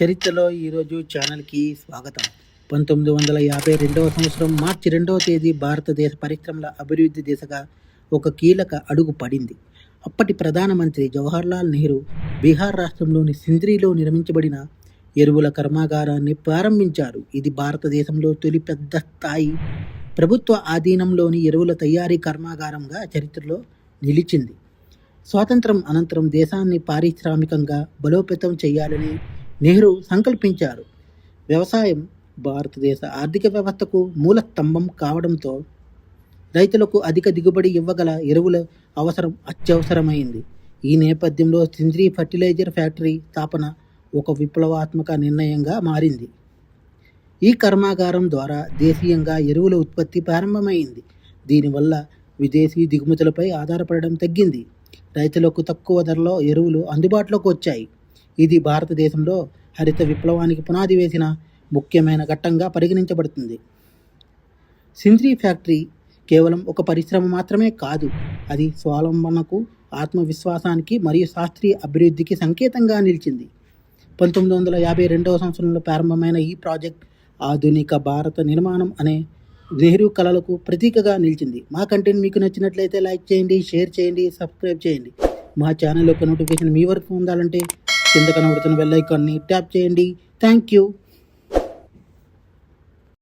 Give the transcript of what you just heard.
చరిత్రలో ఈరోజు ఛానల్కి స్వాగతం. 1952వ సంవత్సరం మార్చి 2వ తేదీ భారతదేశ పరిశ్రమల అభివృద్ధి దిశగా ఒక కీలక అడుగు పడింది. అప్పటి ప్రధానమంత్రి జవహర్లాల్ నెహ్రూ బీహార్ రాష్ట్రంలోని సింద్రీలో నిర్మించబడిన ఎరువుల కర్మాగారాన్ని ప్రారంభించారు. ఇది భారతదేశంలో తొలి పెద్ద స్థాయి ప్రభుత్వ ఆధీనంలోని ఎరువుల తయారీ కర్మాగారంగా చరిత్రలో నిలిచింది. స్వాతంత్రం అనంతరం దేశాన్ని పారిశ్రామికంగా బలోపేతం చేయాలని నెహ్రూ సంకల్పించారు. వ్యవసాయం భారతదేశ ఆర్థిక వ్యవస్థకు మూల స్తంభం కావడంతో రైతులకు అధిక దిగుబడి ఇవ్వగల ఎరువుల అవసరం అత్యవసరమైంది. ఈ నేపథ్యంలో సింద్రీ ఫర్టిలైజర్ ఫ్యాక్టరీ స్థాపన ఒక విప్లవాత్మక నిర్ణయంగా మారింది. ఈ కర్మాగారం ద్వారా దేశీయంగా ఎరువుల ఉత్పత్తి ప్రారంభమైంది. దీనివల్ల విదేశీ దిగుమతులపై ఆధారపడడం తగ్గింది. రైతులకు తక్కువ ధరలో ఎరువులు అందుబాటులోకి వచ్చాయి. ఇది భారతదేశంలో హరిత విప్లవానికి పునాది వేసిన ముఖ్యమైన ఘట్టంగా పరిగణించబడుతుంది. సింద్రీ ఫ్యాక్టరీ కేవలం ఒక పరిశ్రమ మాత్రమే కాదు, అది స్వావలంబనకు, ఆత్మవిశ్వాసానికి మరియు శాస్త్రీయ అభివృద్ధికి సంకేతంగా నిలిచింది. 1952వ సంవత్సరంలో ప్రారంభమైన ఈ ప్రాజెక్ట్ ఆధునిక భారత నిర్మాణం అనే నెహ్రూ కలలకు ప్రతీకగా నిలిచింది. మా కంటెంట్ మీకు నచ్చినట్లయితే లైక్ చేయండి, షేర్ చేయండి, సబ్స్క్రైబ్ చేయండి. మా ఛానల్ యొక్క నోటిఫికేషన్ మీ వరకు పొందాలంటే కింద కనబడుతున్న బెల్ ఐకాన్ని ట్యాప్ చేయండి. Thank you.